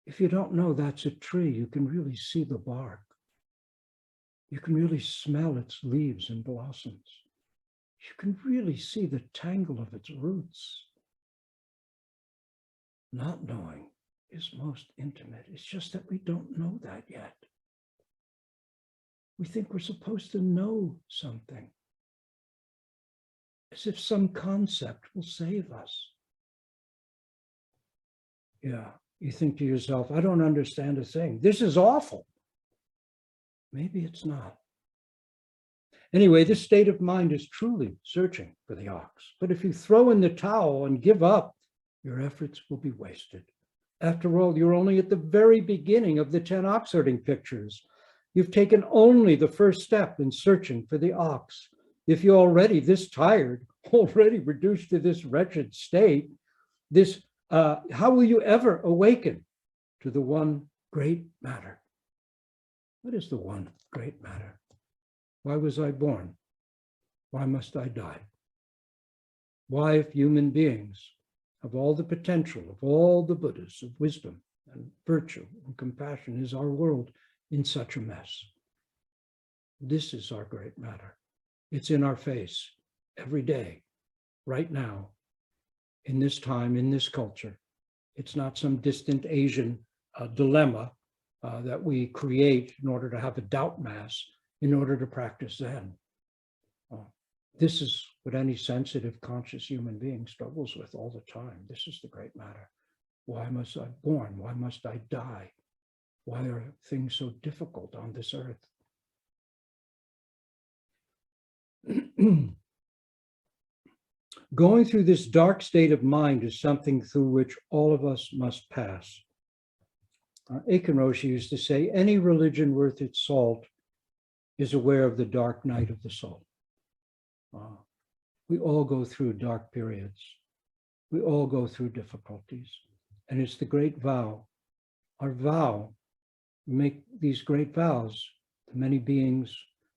S1: If you don't know that's a tree, you can really see the bark. You can really smell its leaves and blossoms. You can really see the tangle of its roots. Not knowing is most intimate. It's just that we don't know that yet. We think we're supposed to know something, as if some concept will save us. Yeah, you think to yourself, I don't understand a thing. This is awful. Maybe it's not. Anyway, this state of mind is truly searching for the ox. But if you throw in the towel and give up, your efforts will be wasted. After all, you're only at the very beginning of the 10 Oxherding pictures. You've taken only the first step in searching for the ox. If you're already this tired, already reduced to this wretched state, how will you ever awaken to the one great matter? What is the one great matter? Why was I born? Why must I die? Why, if human beings have all the potential of all the Buddhas of wisdom and virtue and compassion, is our world in such a mess? This is our great matter. It's in our face every day, right now, in this time, in this culture. It's not some distant Asian dilemma that we create in order to have a doubt mass in order to practice Zen. This is what any sensitive, conscious human being struggles with all the time. This is the great matter. Why must I be born? Why must I die? Why are things so difficult on this earth? Going through this dark state of mind is something through which all of us must pass. Aiken Roshi used to say, any religion worth its salt is aware of the dark night of the soul. We all go through dark periods. We all go through difficulties. And it's the great vow. Our vow, we make these great vows. The many beings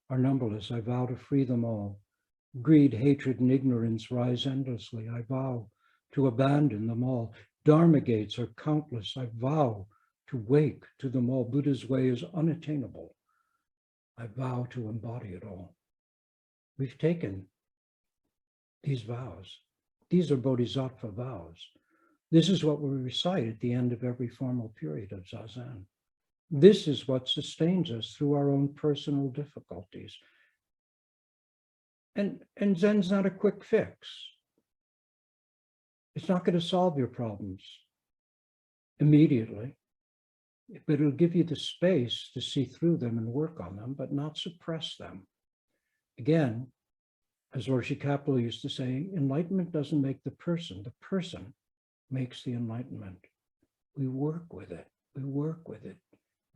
S1: are numberless. I vow to free them all. Greed, hatred, and ignorance rise endlessly. I vow to abandon them all. Dharma gates are countless. I vow to wake to them all. Buddha's way is unattainable. I vow to embody it all. We've taken these vows. These are Bodhisattva vows. This is what we recite at the end of every formal period of Zazen. This is what sustains us through our own personal difficulties. And Zen's not a quick fix. It's not going to solve your problems immediately, but it'll give you the space to see through them and work on them, but not suppress them. Again, as Roshi Kapleau used to say, enlightenment doesn't make the person makes the enlightenment. We work with it. We work with it.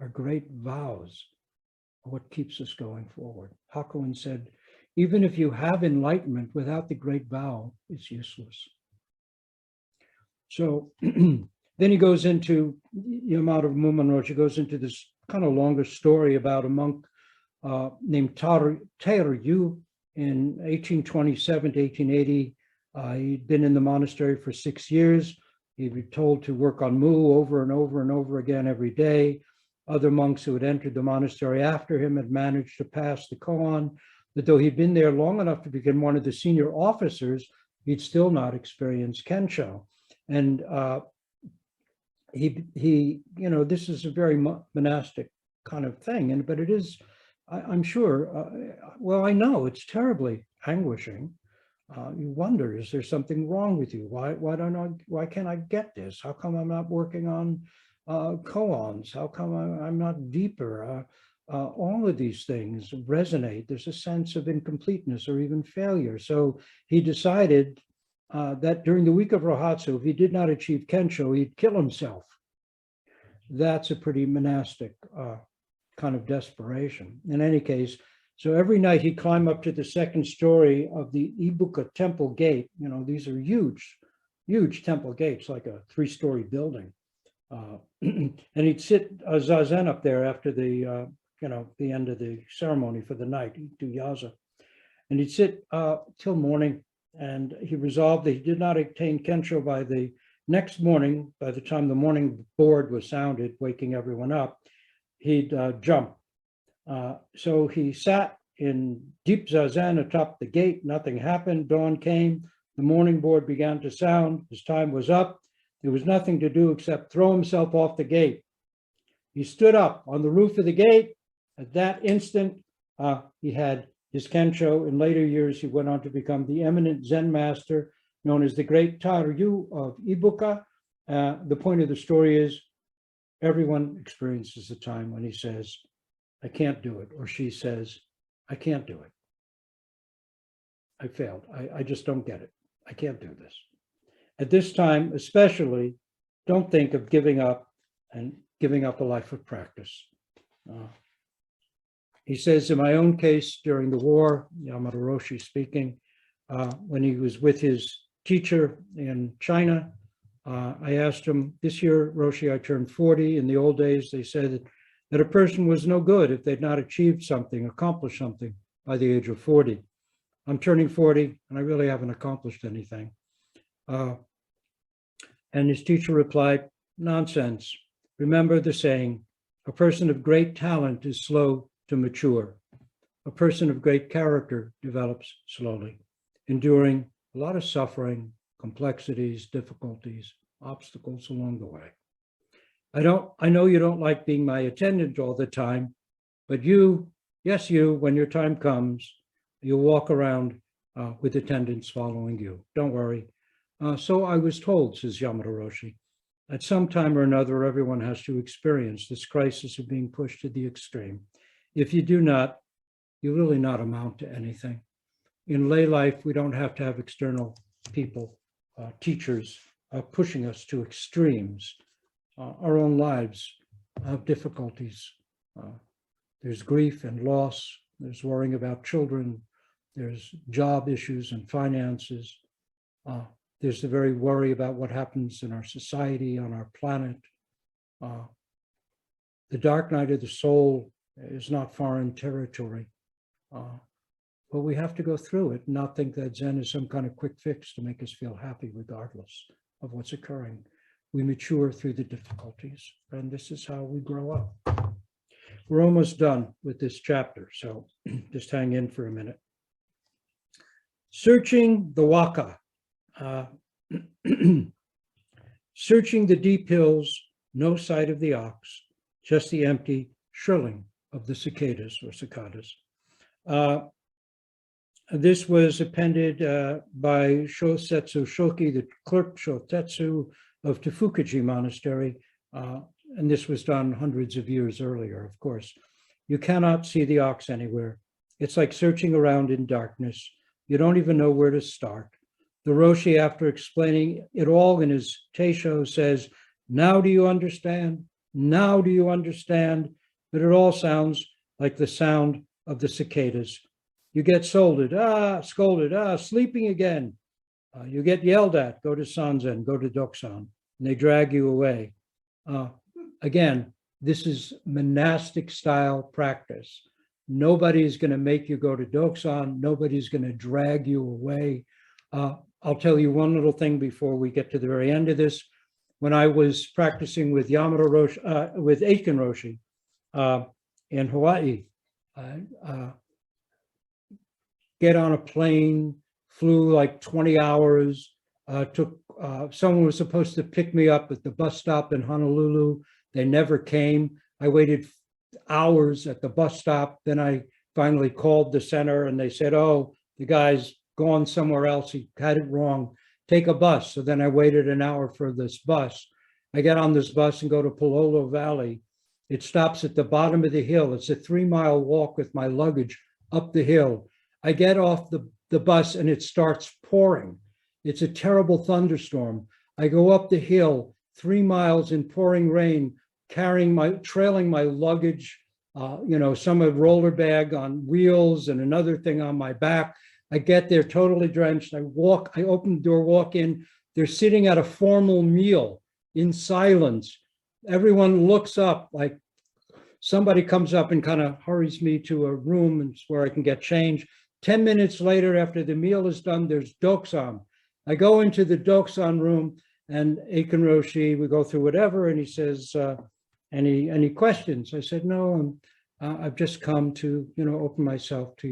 S1: Our great vows are what keeps us going forward. Hakuin said, even if you have enlightenment without the great vow, it's useless. So then he goes into, Yamato Muman Roshi goes into this kind of longer story about a monk named Teisho in 1827 to 1880. He'd been in the monastery for 6 years. He'd been told to work on mu over and over and over again every day. Other monks who had entered the monastery after him had managed to pass the koan, but though he'd been there long enough to become one of the senior officers, he'd still not experienced Kensho. And he, this is a very monastic kind of thing, but it is, I'm sure, well, I know it's terribly anguishing. You wonder, is there something wrong with you? Why can't I get this? How come I'm not working on koans? How come I'm not deeper? All of these things resonate. There's a sense of incompleteness or even failure. So he decided that during the week of Rohatsu, if he did not achieve Kensho, he'd kill himself. That's a pretty monastic kind of desperation. In any case, so every night he'd climb up to the second story of the Ibuka temple gate. These are huge, huge temple gates, like a 3-story building. And he'd sit zazen up there after the end of the ceremony for the night. He'd do yaza. And he'd sit till morning. And he resolved that he did not attain Kensho by the next morning. By the time the morning board was sounded, waking everyone up, he'd jump. So he sat in deep zazen atop the gate. Nothing happened. Dawn came. The morning board began to sound. His time was up. There was nothing to do except throw himself off the gate. He stood up on the roof of the gate. At that instant, he had his Kensho. In later years, he went on to become the eminent Zen master known as the Great Taryu of Ibuka. The point of the story is everyone experiences a time when he says, I can't do it, or she says, I can't do it. I failed. I just don't get it. I can't do this. At this time, especially, don't think of giving up and giving up a life of practice. He says, in my own case, during the war, Yamato Roshi speaking, when he was with his teacher in China, I asked him, this year, Roshi, I turned 40. In the old days, they said that a person was no good if they'd not achieved something, accomplished something by the age of 40. I'm turning 40, and I really haven't accomplished anything. And his teacher replied, nonsense. Remember the saying, a person of great talent is slow to mature. A person of great character develops slowly, enduring a lot of suffering, complexities, difficulties, obstacles along the way. I know you don't like being my attendant all the time, but you, yes, you, when your time comes, you'll walk around with attendants following you. Don't worry. So I was told, says Yamato Roshi, at some time or another, everyone has to experience this crisis of being pushed to the extreme. If you do not, you really not amount to anything. In lay life, we don't have to have external people, teachers, pushing us to extremes. Our own lives have difficulties. There's grief and loss. There's worrying about children. There's job issues and finances. There's the very worry about what happens in our society, on our planet. The dark night of the soul is not foreign territory. But we have to go through it and not think that Zen is some kind of quick fix to make us feel happy regardless of what's occurring. We mature through the difficulties, and this is how we grow up. We're almost done with this chapter, so just hang in for a minute. Searching the Waka. Searching the deep hills, no sight of the ox, just the empty shrilling of the cicadas or cicadas. This was appended by Shosetsu Shoki, the clerk Shotetsu of Tefukaji Monastery, and this was done hundreds of years earlier, of course. You cannot see the ox anywhere. It's like searching around in darkness. You don't even know where to start. The Roshi, after explaining it all in his Teisho, says, now do you understand? Now do you understand? But it all sounds like the sound of the cicadas. You get scolded, sleeping again. You get yelled at, go to Sanzen, go to Doksan, and they drag you away. Again, this is monastic style practice. Nobody's going to make you go to Doksan. Nobody's going to drag you away. I'll tell you one little thing before we get to the very end of this. When I was practicing with Yamada Roshi, with Aiken Roshi in Hawaii, get on a plane, flew like 20 hours, someone was supposed to pick me up at the bus stop in Honolulu. They never came. I waited hours at the bus stop. Then I finally called the center and they said, oh, the guy's gone somewhere else. He had it wrong. Take a bus. So then I waited an hour for this bus. I get on this bus and go to Palolo Valley. It stops at the bottom of the hill. It's a 3-mile walk with my luggage up the hill. I get off the bus and it starts pouring. It's a terrible thunderstorm. I go up the hill, 3 miles in pouring rain, trailing my luggage, some a roller bag on wheels and another thing on my back. I get there totally drenched. I open the door, walk in. They're sitting at a formal meal in silence. Everyone looks up, like somebody comes up and kind of hurries me to a room where I can get change. 10 minutes later, after the meal is done, there's Doksan. I go into the Doksan room and Aiken Roshi, we go through whatever, and he says, any questions? I said, no, I've just come to, open myself to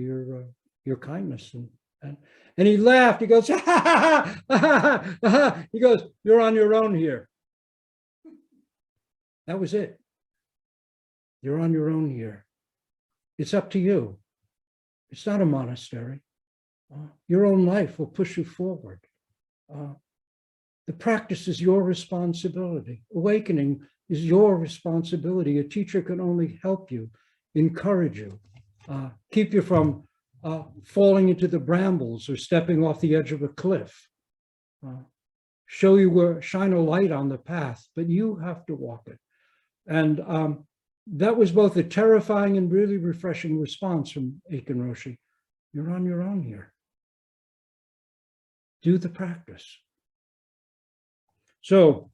S1: your kindness. And he laughed. He goes, ha, ha, ha, ha, ha, ha. He goes, you're on your own here. That was it. You're on your own here. It's up to you. It's not a monastery. Your own life will push you forward. The practice is your responsibility. Awakening is your responsibility. A teacher can only help you, encourage you, keep you from falling into the brambles or stepping off the edge of a cliff, show you where, shine a light on the path, but you have to walk it. And that was both a terrifying and really refreshing response from Aiken Roshi. You're on your own here. Do the practice. So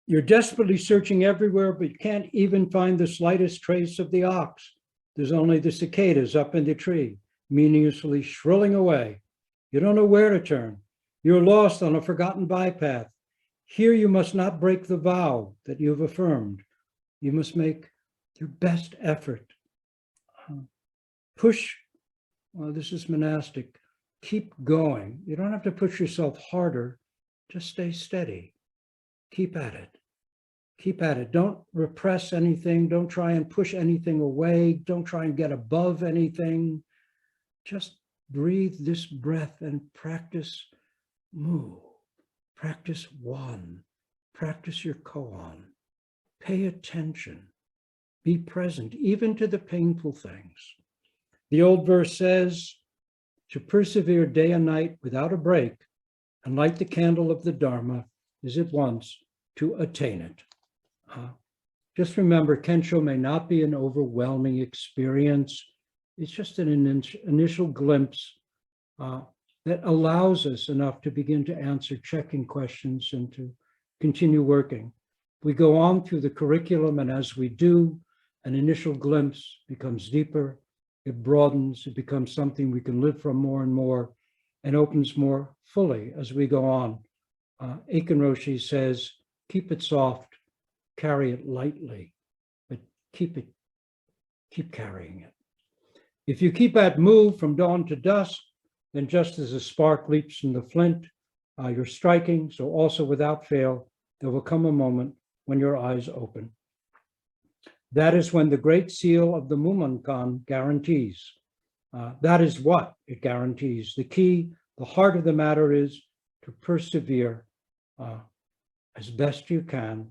S1: you're desperately searching everywhere, but you can't even find the slightest trace of the ox. There's only the cicadas up in the tree, meaninglessly shrilling away. You don't know where to turn. You're lost on a forgotten bypath. Here you must not break the vow that you've affirmed. You must make your best effort. Push, well, this is monastic. Keep going. You don't have to push yourself harder. Just stay steady. Keep at it. Keep at it. Don't repress anything. Don't try and push anything away. Don't try and get above anything. Just breathe this breath and practice mu. Practice one. Practice your koan. Pay attention. Be present, even to the painful things. The old verse says, to persevere day and night without a break and light the candle of the Dharma is at once to attain it. Just remember, Kensho may not be an overwhelming experience. It's just an initial glimpse that allows us enough to begin to answer checking questions and to continue working. We go on through the curriculum, and as we do, an initial glimpse becomes deeper, it broadens, it becomes something we can live from more and more, and opens more fully as we go on. Aiken Roshi says, keep it soft, carry it lightly, but keep carrying it. If you keep at move from dawn to dusk, then just as a spark leaps from the flint, You're striking, so also without fail, there will come a moment when your eyes open. That is when the great seal of the Mumonkan guarantees. That is what it guarantees. The key, the heart of the matter is to persevere as best you can,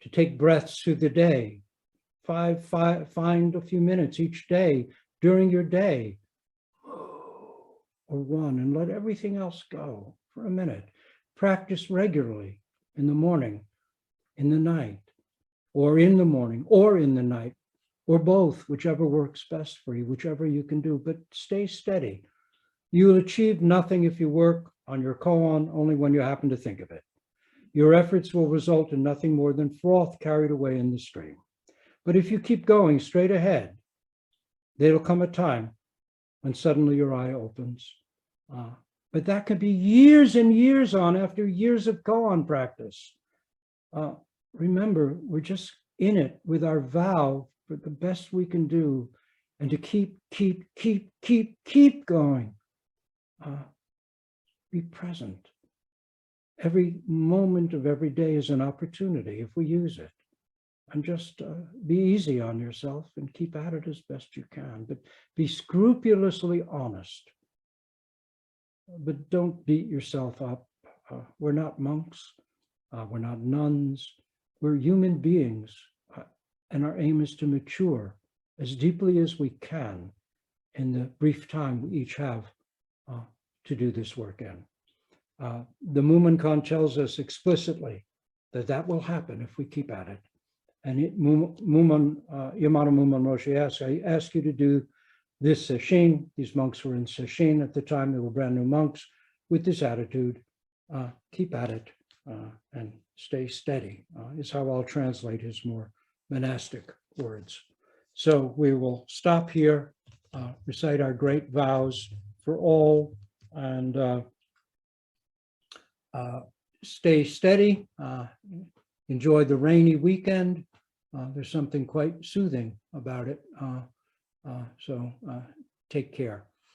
S1: to take breaths through the day. Find a few minutes each day during your day, or one, and let everything else go for a minute. Practice regularly in the morning, in the night, or in the morning, or in the night, or both, whichever works best for you, whichever you can do, but stay steady. You'll achieve nothing if you work on your koan only when you happen to think of it. Your efforts will result in nothing more than froth carried away in the stream. But if you keep going straight ahead, there'll come a time when suddenly your eye opens. But that could be years and years on after years of koan practice. Remember, we're just in it with our vow for the best we can do, and to keep going. Be present. Every moment of every day is an opportunity if we use it. And just be easy on yourself and keep at it as best you can, but be scrupulously honest. But don't beat yourself up. We're not monks. We're not nuns. We're human beings. And our aim is to mature as deeply as we can in the brief time we each have to do this work in. The Mumonkan tells us explicitly that that will happen if we keep at it. And Yamada Muman Roshi asks, I ask you to do this sesshin. These monks were in sesshin at the time. They were brand new monks with this attitude. Keep at it and stay steady is how I'll translate his more monastic words. So we will stop here, recite our great vows for all, and stay steady. Enjoy the rainy weekend. There's something quite soothing about it. So take care.